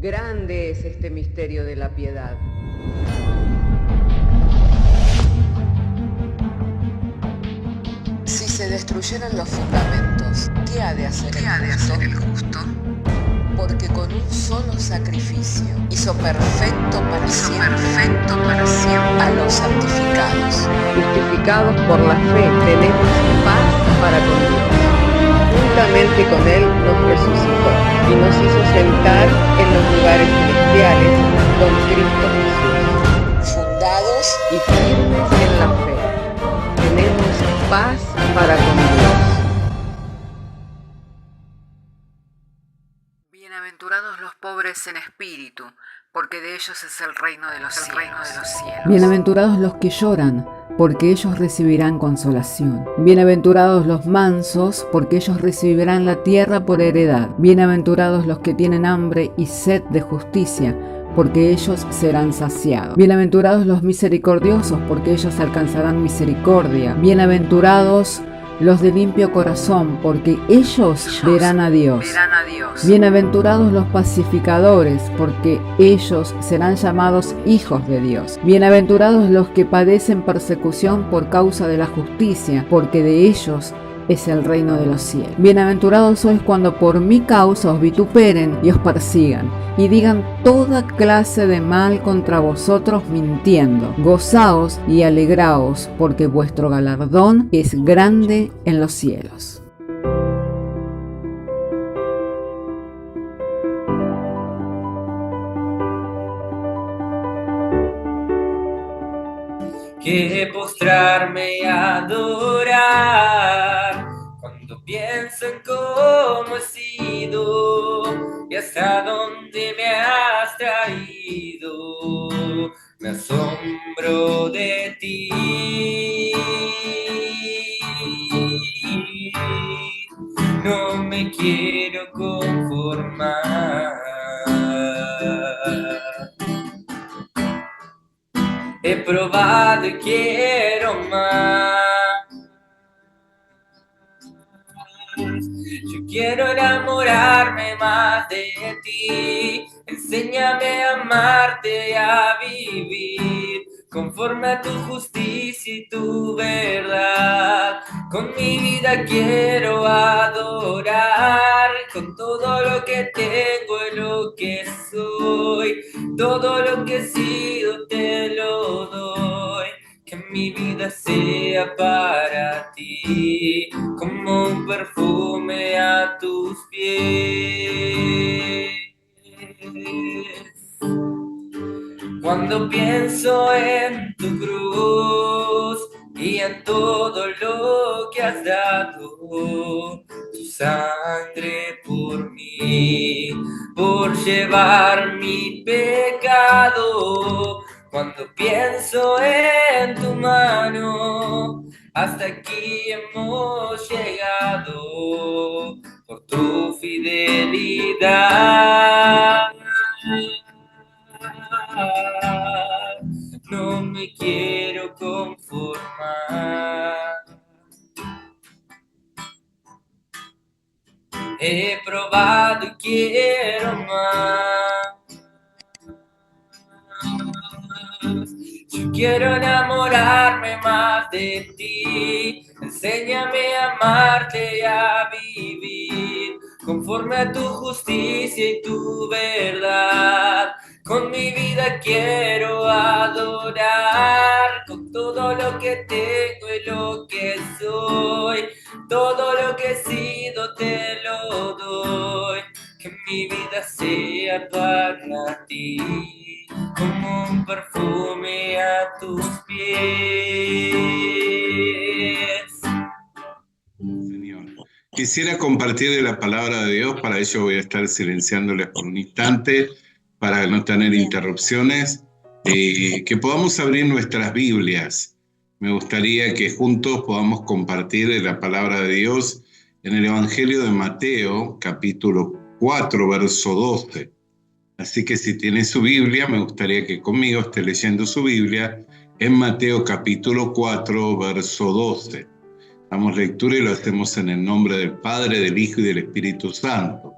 Grande es este misterio de la piedad. Si se destruyeran los fundamentos, ¿qué ha de hacer el justo? Porque con un solo sacrificio hizo perfecto para siempre a los santificados. Justificados por la fe, tenemos paz para con Dios. Juntamente con Él nos resucitó y nos hizo sentar en los lugares celestiales con Cristo Jesús. Fundados Y firmes en la fe, tenemos paz para con Dios. Bienaventurados los pobres en espíritu, porque de ellos es el reino de los cielos. Bienaventurados los que lloran, porque ellos recibirán consolación. Bienaventurados los mansos, porque ellos recibirán la tierra por heredad. Bienaventurados los que tienen hambre y sed de justicia, porque ellos serán saciados. Bienaventurados los misericordiosos, porque ellos alcanzarán misericordia. Bienaventurados los de limpio corazón, porque ellos verán a Dios. Bienaventurados los pacificadores, porque ellos serán llamados hijos de Dios. Bienaventurados los que padecen persecución por causa de la justicia, porque de ellos es el reino de los cielos. Bienaventurados sois cuando por mi causa os vituperen y os persigan, y digan toda clase de mal contra vosotros mintiendo. Gozaos y alegraos, porque vuestro galardón es grande en los cielos. Que postrarme y adorar cuando pienso en cómo he sido y hasta dónde me has traído. Me asombro de ti. No me quiero conformar. He probado y quiero más. Yo quiero enamorarme más de ti. Enséñame a amarte y a vivir conforme a tu justicia y tu verdad. Con mi vida quiero adorar, con todo lo que tengo y lo que soy. Todo lo que he sido te lo doy. Que mi vida sea para ti, como un perfume a tus pies. Cuando pienso en tu cruz y en todo lo que has dado, tu sangre por mí, por llevar mi pecado. Cuando pienso en tu mano, hasta aquí hemos llegado por tu fidelidad. No me quiero conformar. He probado y quiero más. Yo quiero enamorarme más de ti. Enséñame a amarte y a vivir conforme a tu justicia y tu verdad. Con mi vida quiero adorar, con todo lo que tengo y lo que soy. Todo lo que he sido te lo doy. Que mi vida sea para ti, como un perfume a tus pies. Señor, quisiera compartir de la palabra de Dios, para ello voy a estar silenciándoles por un instante, para no tener interrupciones, que podamos abrir nuestras Biblias. Me gustaría que juntos podamos compartir de la palabra de Dios en el Evangelio de Mateo, capítulo 4, verso 12. Así que si tiene su Biblia, me gustaría que conmigo esté leyendo su Biblia en Mateo capítulo 4, verso 12. Damos lectura y lo hacemos en el nombre del Padre, del Hijo y del Espíritu Santo.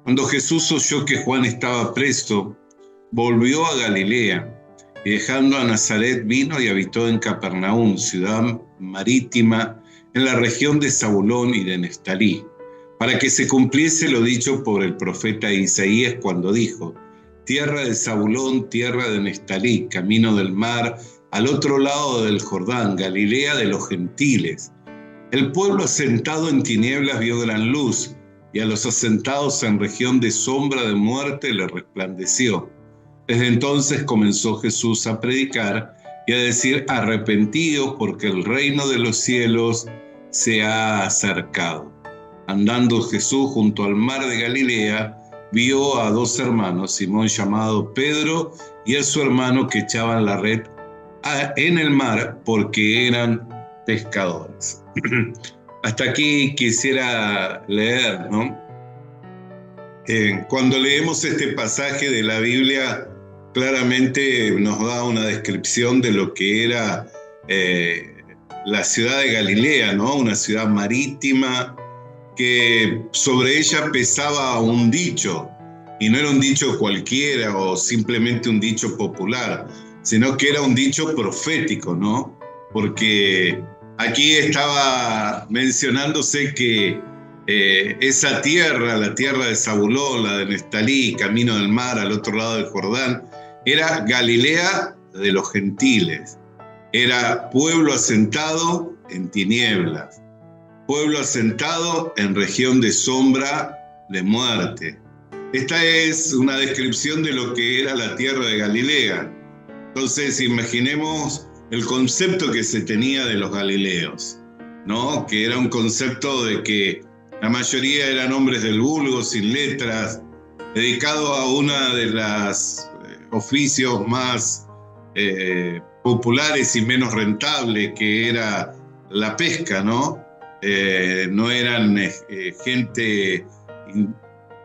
Cuando Jesús oyó que Juan estaba preso, volvió a Galilea, y dejando a Nazaret vino y habitó en Capernaum, ciudad marítima, en la región de Zabulón y de Neftalí, para que se cumpliese lo dicho por el profeta Isaías cuando dijo: tierra de Zabulón, tierra de Neftalí, camino del mar, al otro lado del Jordán, Galilea de los gentiles. El pueblo asentado en tinieblas vio gran luz, y a los asentados en región de sombra de muerte le resplandeció. Desde entonces comenzó Jesús a predicar y a decir: arrepentidos, porque el reino de los cielos se ha acercado. Andando Jesús junto al mar de Galilea, vio a dos hermanos, Simón llamado Pedro y a su hermano, que echaban la red en el mar porque eran pescadores. Hasta aquí quisiera leer, ¿no? Cuando leemos este pasaje de la Biblia, claramente nos da una descripción de lo que era la ciudad de Galilea, ¿no? Una ciudad marítima que sobre ella pesaba un dicho, y no era un dicho cualquiera o simplemente un dicho popular, sino que era un dicho profético, ¿no? Porque aquí estaba mencionándose que esa tierra, la tierra de Zabulón, la de Neftalí, camino del mar, al otro lado del Jordán, era Galilea de los gentiles. Era pueblo asentado en tinieblas, pueblo asentado en región de sombra de muerte. Esta es una descripción de lo que era la tierra de Galilea. Entonces, imaginemos el concepto que se tenía de los galileos, ¿no? Que era un concepto de que la mayoría eran hombres del vulgo, sin letras, dedicados a una de las oficios más populares y menos rentables, que era la pesca, ¿no? No eran gente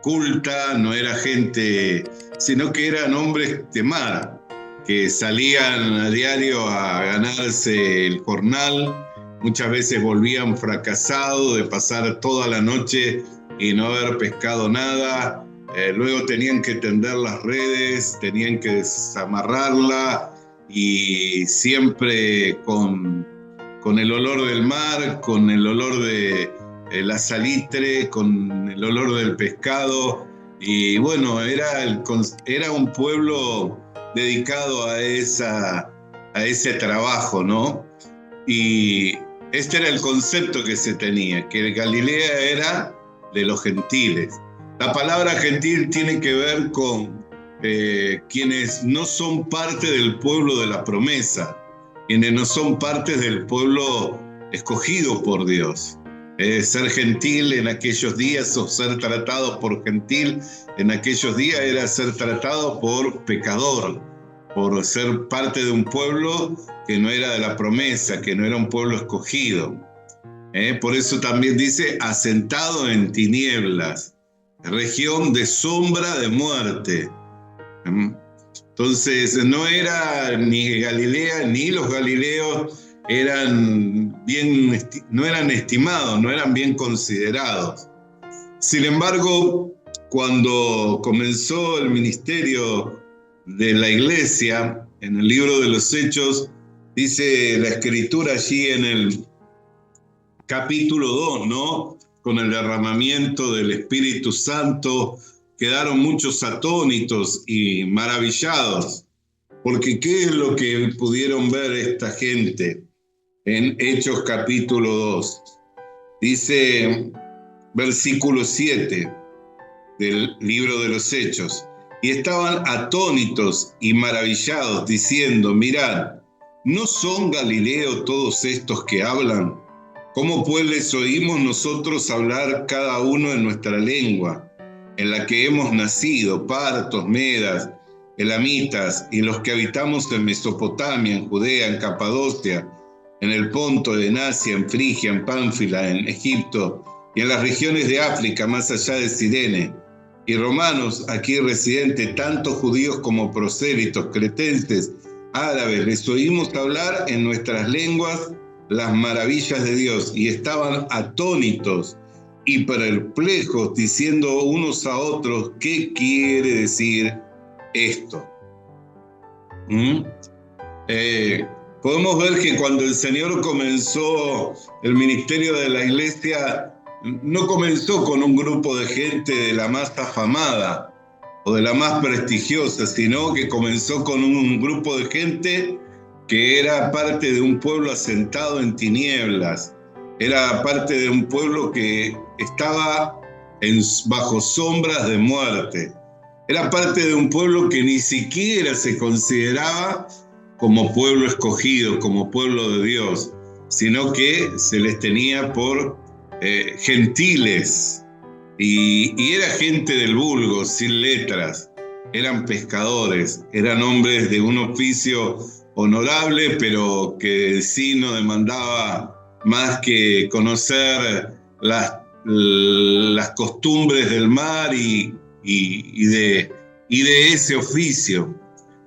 culta, no era gente, sino que eran hombres de mar, que salían a diario a ganarse el jornal. Muchas veces volvían fracasados de pasar toda la noche y no haber pescado nada. Luego tenían que tender las redes, tenían que desamarrarla, y siempre con el olor del mar, con el olor de la salitre, con el olor del pescado. Y bueno, era un pueblo dedicado a ese trabajo, ¿no? Y este era el concepto que se tenía, que Galilea era de los gentiles. La palabra gentil tiene que ver con quienes no son parte del pueblo de la promesa, quienes no son parte del pueblo escogido por Dios. Ser gentil en aquellos días, o ser tratado por gentil en aquellos días, era ser tratado por pecador, por ser parte de un pueblo que no era de la promesa, que no era un pueblo escogido. Por eso también dice asentado en tinieblas, región de sombra de muerte. Entonces no era ni Galilea ni los galileos no eran estimados, no eran bien considerados. Sin embargo, cuando comenzó el ministerio de la iglesia, en el libro de los Hechos, dice la escritura allí en el capítulo 2, ¿no? Con el derramamiento del Espíritu Santo, quedaron muchos atónitos y maravillados, porque ¿qué es lo que pudieron ver esta gente? En Hechos capítulo 2, dice versículo 7 del libro de los Hechos: y estaban atónitos y maravillados, diciendo: mirad, ¿no son Galileos todos estos que hablan? ¿Cómo pues les oímos nosotros hablar cada uno en nuestra lengua, en la que hemos nacido, partos, medas, elamitas, y los que habitamos en Mesopotamia, en Judea, en Capadocia, en el Ponto, en Asia, en Frigia, en Pánfila, en Egipto, y en las regiones de África, más allá de Cirene, y romanos aquí residentes, tanto judíos como prosélitos, cretenses, árabes, les oímos hablar en nuestras lenguas las maravillas de Dios, y estaban atónitos y perplejos, diciendo unos a otros, ¿qué quiere decir esto? Podemos ver que cuando el Señor comenzó el ministerio de la iglesia, no comenzó con un grupo de gente de la más afamada o de la más prestigiosa, sino que comenzó con un grupo de gente que era parte de un pueblo asentado en tinieblas, era parte de un pueblo que estaba bajo sombras de muerte, era parte de un pueblo que ni siquiera se consideraba como pueblo escogido, como pueblo de Dios, sino que se les tenía por gentiles, y era gente del vulgo, sin letras, eran pescadores, eran hombres de un oficio honorable, pero que sí no demandaba más que conocer las costumbres del mar y de ese oficio.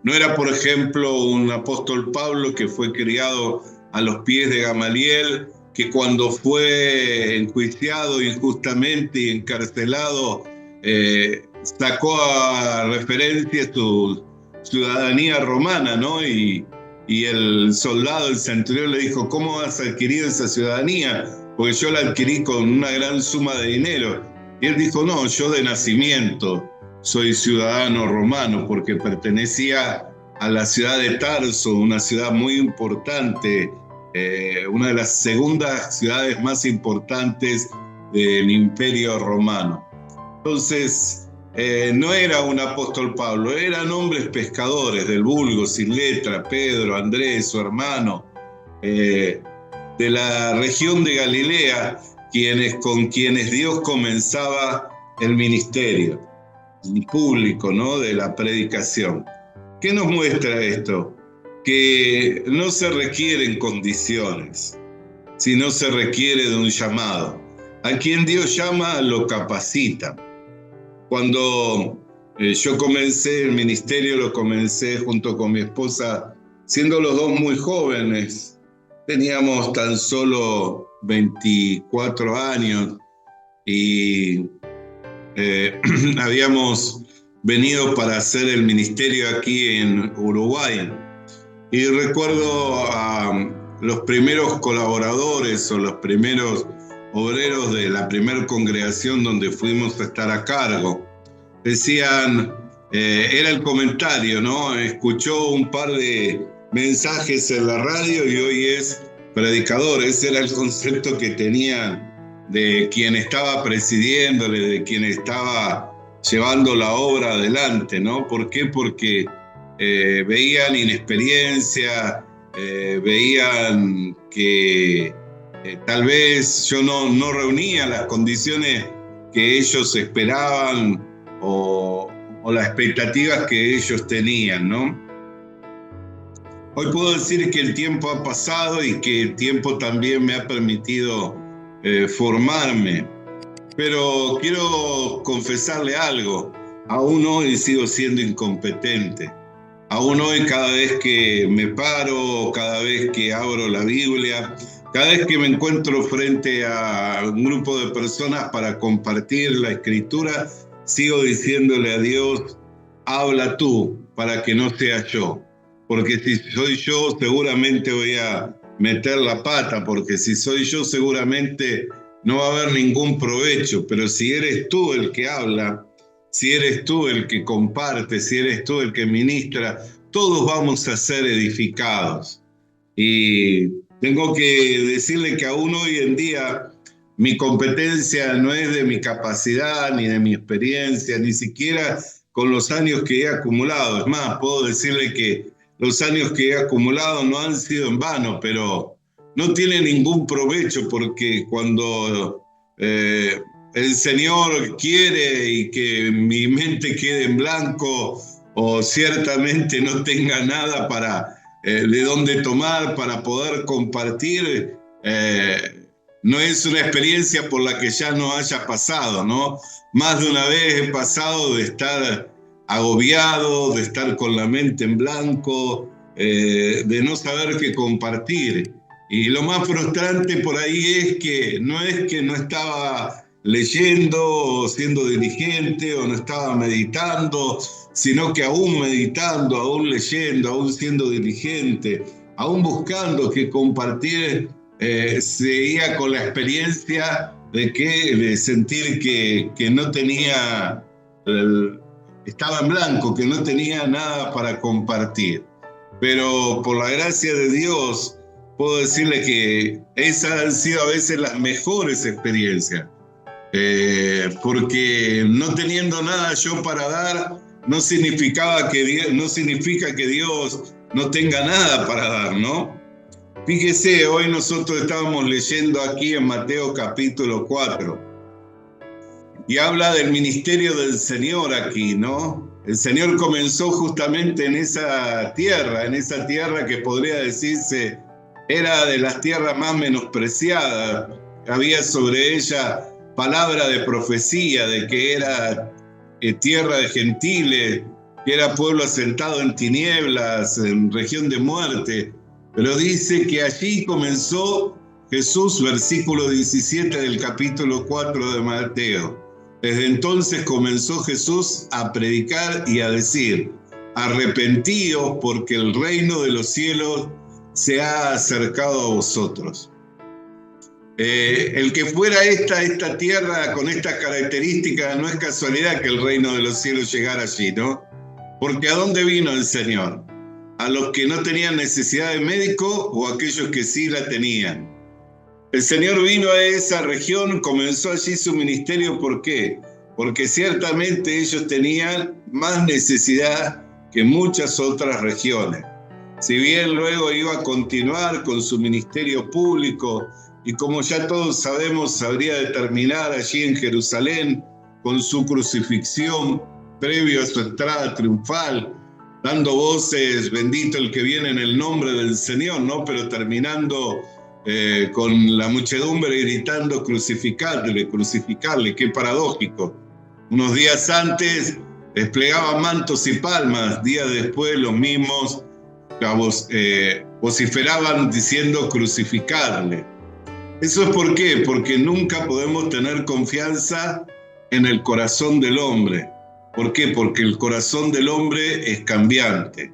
No era, por ejemplo, un apóstol Pablo que fue criado a los pies de Gamaliel, que cuando fue enjuiciado injustamente y encarcelado, sacó a referencia su ciudadanía romana, ¿no? Y el soldado, el centurión, le dijo, ¿cómo has adquirido esa ciudadanía? Porque yo la adquirí con una gran suma de dinero. Y él dijo, no, yo de nacimiento soy ciudadano romano, porque pertenecía a la ciudad de Tarso, una ciudad muy importante, una de las segundas ciudades más importantes del Imperio Romano. Entonces, no era un apóstol Pablo, eran hombres pescadores del vulgo, sin letra, Pedro, Andrés, su hermano, de la región de Galilea, con quienes Dios comenzaba el ministerio público, ¿no?, de la predicación. ¿Qué nos muestra esto? Que no se requieren condiciones, sino se requiere de un llamado. A quien Dios llama, lo capacita. Cuando yo comencé el ministerio, lo comencé junto con mi esposa, siendo los dos muy jóvenes. Teníamos tan solo 24 años y habíamos venido para hacer el ministerio aquí en Uruguay. Y recuerdo a los primeros colaboradores o los primeros obreros de la primera congregación donde fuimos a estar a cargo. Decían, era el comentario, ¿no? Escuchó un par de mensajes en la radio y hoy es predicador. Ese era el concepto que tenían de quien estaba presidiéndole, de quien estaba llevando la obra adelante, ¿no? ¿Por qué? Porque veían inexperiencia, veían que tal vez yo no reunía las condiciones que ellos esperaban o las expectativas que ellos tenían, ¿no? Hoy puedo decir que el tiempo ha pasado y que el tiempo también me ha permitido formarme, pero quiero confesarle algo. Aún hoy sigo siendo incompetente. Aún hoy, cada vez que me paro, cada vez que abro la Biblia, cada vez que me encuentro frente a un grupo de personas para compartir la Escritura, sigo diciéndole a Dios, habla tú para que no sea yo. Porque si soy yo, seguramente voy a meter la pata, porque si soy yo, seguramente no va a haber ningún provecho. Pero si eres tú el que habla, si eres tú el que comparte, si eres tú el que ministra, todos vamos a ser edificados. Y tengo que decirle que aún hoy en día mi competencia no es de mi capacidad ni de mi experiencia, ni siquiera con los años que he acumulado. Es más, puedo decirle que los años que he acumulado no han sido en vano, pero no tiene ningún provecho, porque cuando el Señor quiere y que mi mente quede en blanco o ciertamente no tenga nada de dónde tomar para poder compartir, no es una experiencia por la que ya no haya pasado, ¿no? Más de una vez he pasado de estar agobiado, de estar con la mente en blanco, de no saber qué compartir. Y lo más frustrante por ahí es que no estaba leyendo o siendo diligente, o no estaba meditando, sino que aún meditando, aún leyendo, aún siendo diligente, aún buscando que compartir, seguía con la experiencia de sentir que no tenía, estaba en blanco, que no tenía nada para compartir. Pero por la gracia de Dios, puedo decirle que esas han sido a veces las mejores experiencias. Porque no teniendo nada yo para dar, no significa que Dios no tenga nada para dar, ¿no? Fíjese, hoy nosotros estábamos leyendo aquí en Mateo capítulo 4 y habla del ministerio del Señor aquí, ¿no? El Señor comenzó justamente en esa tierra que podría decirse era de las tierras más menospreciadas. Había sobre ella palabra de profecía de que era tierra de gentiles, que era pueblo asentado en tinieblas, en región de muerte. Pero dice que allí comenzó Jesús, versículo 17 del capítulo 4 de Mateo. Desde entonces comenzó Jesús a predicar y a decir: arrepentíos, porque el reino de los cielos se ha acercado a vosotros. El que fuera esta tierra con estas características, no es casualidad que el reino de los cielos llegara allí, ¿no? Porque ¿a dónde vino el Señor? ¿A los que no tenían necesidad de médico o a aquellos que sí la tenían? El Señor vino a esa región, comenzó allí su ministerio. ¿Por qué? Porque ciertamente ellos tenían más necesidad que muchas otras regiones. Si bien luego iba a continuar con su ministerio público, y como ya todos sabemos, habría de terminar allí en Jerusalén con su crucifixión previo a su entrada triunfal, dando voces, bendito el que viene en el nombre del Señor, ¿no? Pero terminando con la muchedumbre gritando: crucificadle, crucificadle. Qué paradójico. Unos días antes desplegaban mantos y palmas, días después los mismos vociferaban diciendo: crucificadle. ¿Eso es por qué? Porque nunca podemos tener confianza en el corazón del hombre. ¿Por qué? Porque el corazón del hombre es cambiante.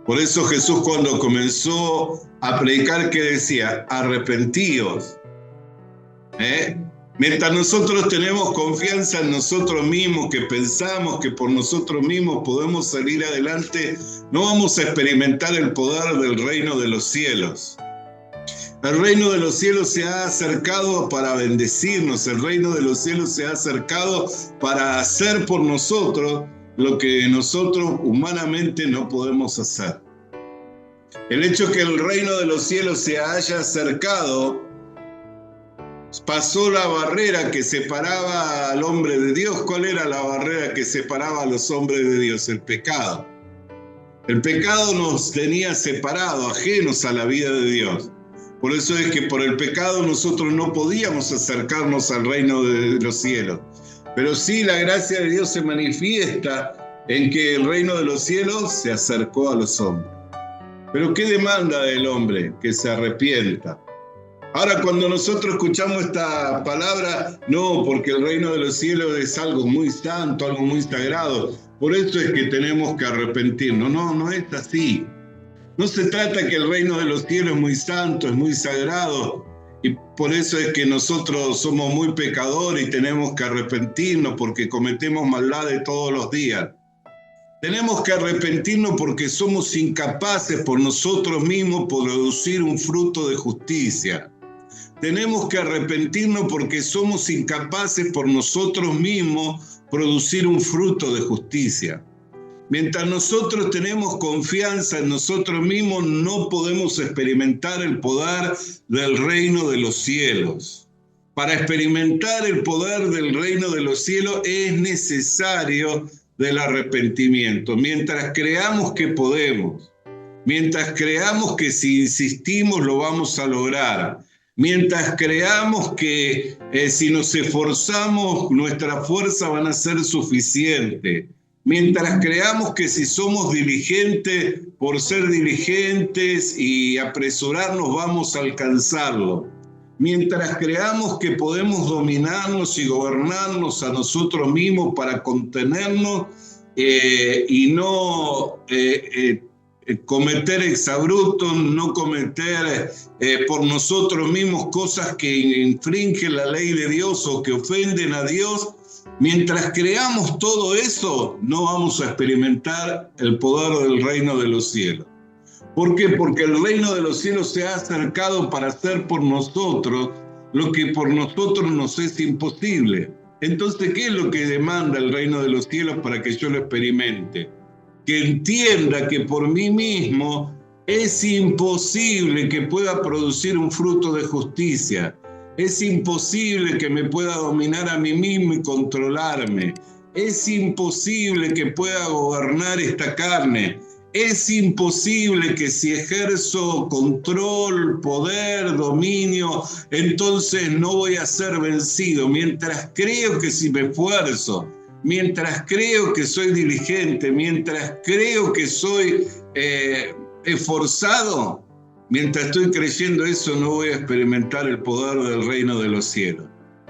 Por eso Jesús, cuando comenzó a predicar, ¿qué decía? Arrepentíos. Mientras nosotros tenemos confianza en nosotros mismos, que pensamos que por nosotros mismos podemos salir adelante, no vamos a experimentar el poder del reino de los cielos. El reino de los cielos se ha acercado para bendecirnos. El reino de los cielos se ha acercado para hacer por nosotros lo que nosotros humanamente no podemos hacer. El hecho que el reino de los cielos se haya acercado, pasó la barrera que separaba al hombre de Dios. ¿Cuál era la barrera que separaba a los hombres de Dios? El pecado. El pecado nos tenía separados, ajenos a la vida de Dios. Por eso es que por el pecado nosotros no podíamos acercarnos al reino de los cielos. Pero sí, la gracia de Dios se manifiesta en que el reino de los cielos se acercó a los hombres. Pero ¿qué demanda del hombre? Que se arrepienta. Ahora, cuando nosotros escuchamos esta palabra, no, porque el reino de los cielos es algo muy santo, algo muy sagrado. Por eso es que tenemos que arrepentirnos. No, no es así. No se trata que el reino de los cielos es muy santo, es muy sagrado, y por eso es que nosotros somos muy pecadores y tenemos que arrepentirnos porque cometemos maldades todos los días. Tenemos que arrepentirnos porque somos incapaces por nosotros mismos producir un fruto de justicia. Tenemos que arrepentirnos porque somos incapaces por nosotros mismos producir un fruto de justicia. Mientras nosotros tenemos confianza en nosotros mismos, no podemos experimentar el poder del reino de los cielos. Para experimentar el poder del reino de los cielos es necesario del arrepentimiento. Mientras creamos que podemos, mientras creamos que si insistimos lo vamos a lograr, mientras creamos que si nos esforzamos nuestra fuerza van a ser suficiente, mientras creamos que si somos diligentes por ser diligentes y apresurarnos vamos a alcanzarlo, mientras creamos que podemos dominarnos y gobernarnos a nosotros mismos para contenernos y no cometer exabruptos, no cometer por nosotros mismos cosas que infringen la ley de Dios o que ofenden a Dios, mientras creamos todo eso, no vamos a experimentar el poder del reino de los cielos. ¿Por qué? Porque el reino de los cielos se ha acercado para hacer por nosotros lo que por nosotros nos es imposible. Entonces, ¿qué es lo que demanda el reino de los cielos para que yo lo experimente? Que entienda que por mí mismo es imposible que pueda producir un fruto de justicia. Es imposible que me pueda dominar a mí mismo y controlarme. Es imposible que pueda gobernar esta carne. Es imposible que si ejerzo control, poder, dominio, entonces no voy a ser vencido. Mientras creo que si me esfuerzo, mientras creo que soy diligente, mientras creo que soy esforzado, mientras estoy creyendo eso, no voy a experimentar el poder del reino de los cielos.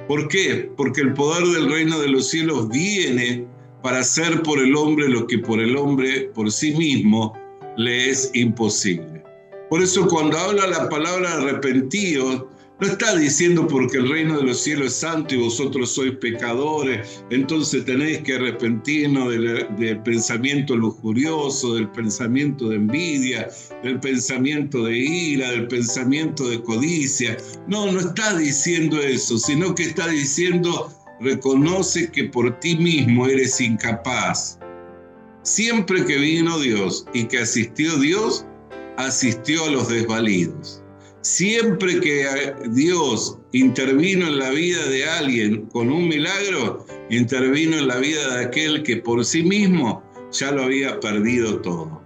¿Por qué? Porque el poder del reino de los cielos viene para hacer por el hombre lo que por el hombre por sí mismo le es imposible. Por eso cuando habla la palabra arrepentidos, no está diciendo porque el reino de los cielos es santo y vosotros sois pecadores, entonces tenéis que arrepentirnos del pensamiento lujurioso, del pensamiento de envidia, del pensamiento de ira, del pensamiento de codicia. No, no está diciendo eso, sino que está diciendo: reconoce que por ti mismo eres incapaz. Siempre que vino Dios y que asistió Dios, asistió a los desvalidos. Siempre que Dios intervino en la vida de alguien con un milagro, intervino en la vida de aquel que por sí mismo ya lo había perdido todo.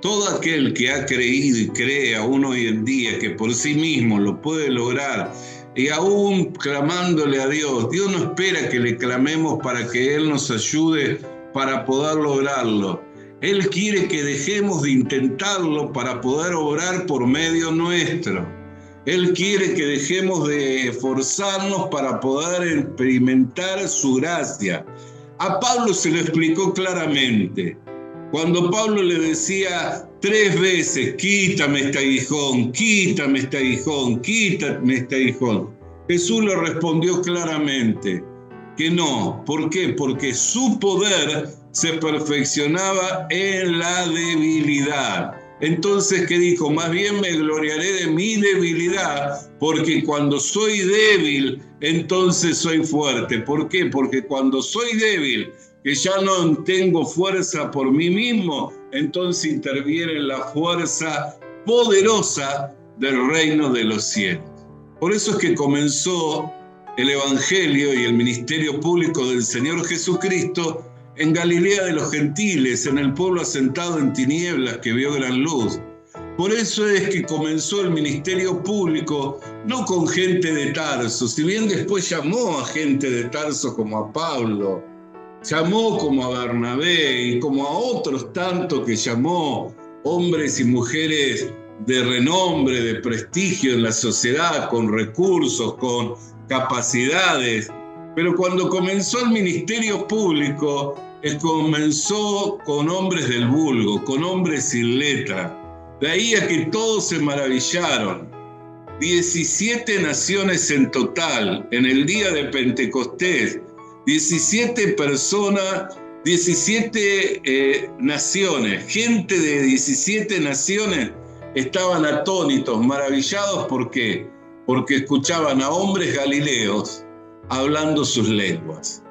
Todo aquel que ha creído y cree aún hoy en día que por sí mismo lo puede lograr, y aún clamándole a Dios, Dios no espera que le clamemos para que Él nos ayude para poder lograrlo. Él quiere que dejemos de intentarlo para poder obrar por medio nuestro. Él quiere que dejemos de esforzarnos para poder experimentar su gracia. A Pablo se lo explicó claramente. Cuando Pablo le decía 3 veces: quítame este aguijón, quítame este aguijón, quítame este aguijón, Jesús le respondió claramente que no. ¿Por qué? Porque su poder se perfeccionaba en la debilidad. Entonces, ¿qué dijo? Más bien me gloriaré de mi debilidad, porque cuando soy débil, entonces soy fuerte. ¿Por qué? Porque cuando soy débil, que ya no tengo fuerza por mí mismo, entonces interviene la fuerza poderosa del reino de los cielos. Por eso es que comenzó el Evangelio y el ministerio público del Señor Jesucristo en Galilea de los Gentiles, en el pueblo asentado en tinieblas que vio gran luz. Por eso es que comenzó el ministerio público no con gente de Tarso, si bien después llamó a gente de Tarso como a Pablo, llamó como a Bernabé y como a otros tantos que llamó, hombres y mujeres de renombre, de prestigio en la sociedad, con recursos, con capacidades. Pero cuando comenzó el ministerio público, comenzó con hombres del vulgo, con hombres sin letra. De ahí a que todos se maravillaron. 17 naciones en total, en el día de Pentecostés, 17 personas, 17 naciones, gente de 17 naciones estaban atónitos, maravillados. ¿Por qué? Porque escuchaban a hombres galileos hablando sus lenguas.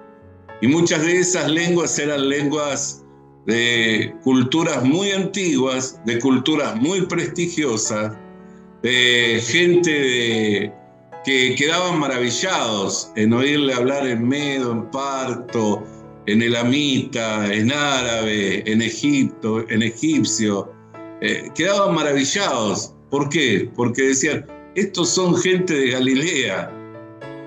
Y muchas de esas lenguas eran lenguas de culturas muy antiguas, de culturas muy prestigiosas, de gente que quedaban maravillados en oírle hablar en medo, en parto, en elamita, en árabe, en Egipto, en egipcio. Quedaban maravillados. ¿Por qué? Porque decían: estos son gente de Galilea,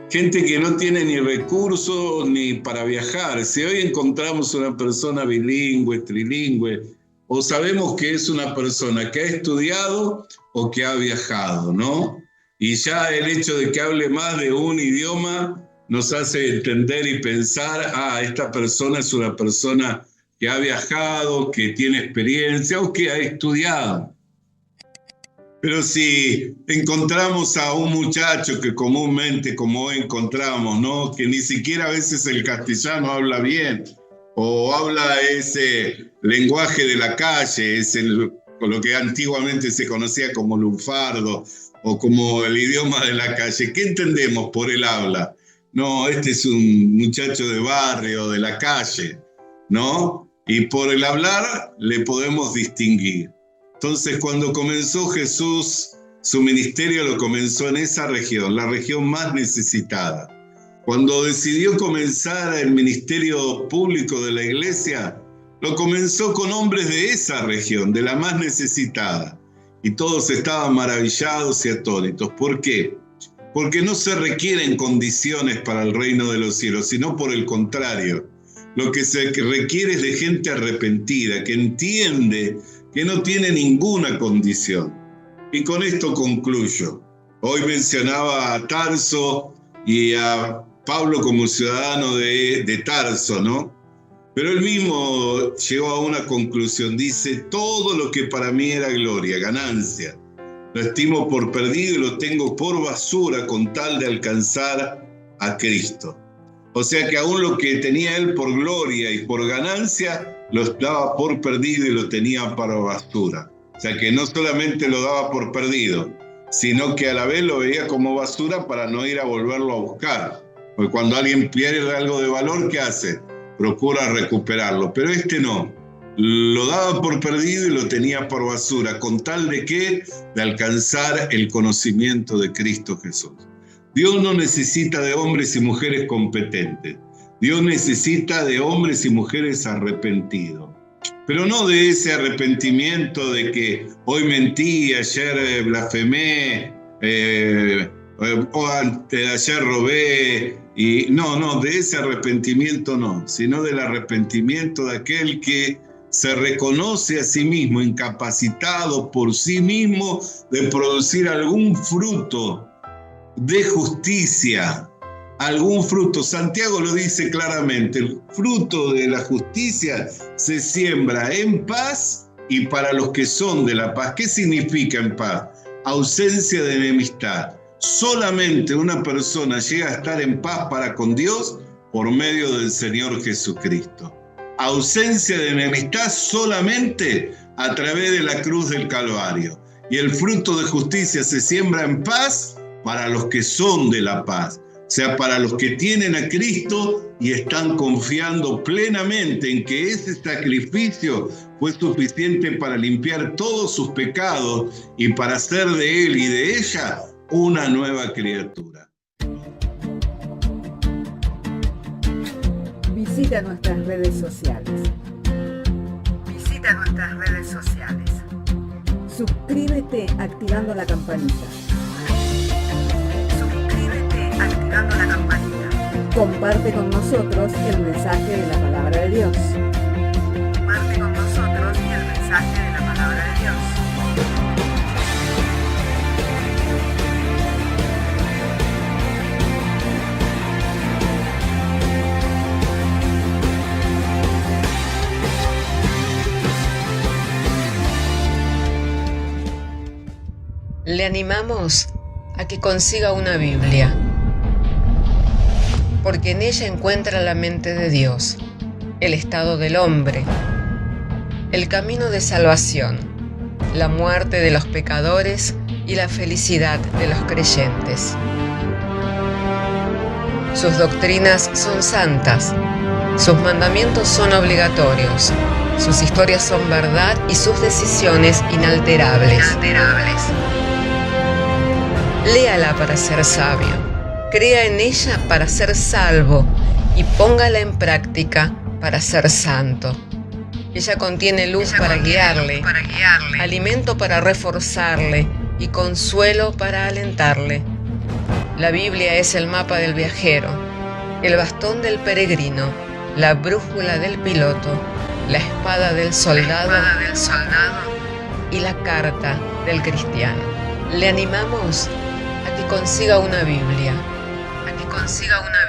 gente que no tiene ni recursos ni para viajar. Si hoy encontramos una persona bilingüe, trilingüe, o sabemos que es una persona que ha estudiado o que ha viajado, ¿no? Y ya el hecho de que hable más de un idioma nos hace entender y pensar, esta persona es una persona que ha viajado, que tiene experiencia o que ha estudiado. Pero si encontramos a un muchacho que comúnmente, como hoy encontramos, ¿no?, que ni siquiera a veces el castellano habla bien, o habla ese lenguaje de la calle, lo que antiguamente se conocía como lunfardo, o como el idioma de la calle, ¿qué entendemos por el habla? No, este es un muchacho de barrio, de la calle, ¿no? Y por el hablar le podemos distinguir. Entonces, cuando comenzó Jesús, su ministerio lo comenzó en esa región, la región más necesitada. Cuando decidió comenzar el ministerio público de la iglesia, lo comenzó con hombres de esa región, de la más necesitada. Y todos estaban maravillados y atónitos. ¿Por qué? Porque no se requieren condiciones para el reino de los cielos, sino por el contrario. Lo que se requiere es de gente arrepentida, que entiende que no tiene ninguna condición. Y con esto concluyo. Hoy mencionaba a Tarso y a Pablo como ciudadano de Tarso, ¿no? Pero él mismo llegó a una conclusión. Dice, todo lo que para mí era gloria, ganancia, lo estimo por perdido y lo tengo por basura con tal de alcanzar a Cristo. O sea que aún lo que tenía él por gloria y por ganancia, lo daba por perdido y lo tenía para basura. O sea que no solamente lo daba por perdido, sino que a la vez lo veía como basura para no ir a volverlo a buscar. Porque cuando alguien pierde algo de valor, ¿qué hace? Procura recuperarlo. Pero este no. Lo daba por perdido y lo tenía por basura. ¿Con tal de qué? De alcanzar el conocimiento de Cristo Jesús. Dios no necesita de hombres y mujeres competentes. Dios necesita de hombres y mujeres arrepentidos. Pero no de ese arrepentimiento de que hoy mentí, ayer blasfemé, o antes de ayer robé. No, de ese arrepentimiento no, sino del arrepentimiento de aquel que se reconoce a sí mismo incapacitado por sí mismo de producir algún fruto de justicia, algún fruto. Santiago lo dice claramente, el fruto de la justicia se siembra en paz y para los que son de la paz. ¿Qué significa en paz? Ausencia de enemistad. Solamente una persona llega a estar en paz para con Dios por medio del Señor Jesucristo. Ausencia de enemistad solamente a través de la cruz del Calvario. Y el fruto de justicia se siembra en paz para los que son de la paz. O sea, para los que tienen a Cristo y están confiando plenamente en que ese sacrificio fue suficiente para limpiar todos sus pecados y para hacer de él y de ella una nueva criatura. Visita nuestras redes sociales. Suscríbete activando la campanita. Comparte con nosotros el mensaje de la palabra de Dios. Le animamos a que consiga una Biblia, porque en ella encuentra la mente de Dios, el estado del hombre, el camino de salvación, la muerte de los pecadores y la felicidad de los creyentes. Sus doctrinas son santas, sus mandamientos son obligatorios, sus historias son verdad y sus decisiones inalterables. Léala para ser sabio, crea en ella para ser salvo y póngala en práctica para ser santo. Ella contiene luz para guiarle, alimento para reforzarle y consuelo para alentarle. La Biblia es el mapa del viajero, el bastón del peregrino, la brújula del piloto, la espada del soldado y la carta del cristiano. Le animamos a consiga una Biblia. A que consiga una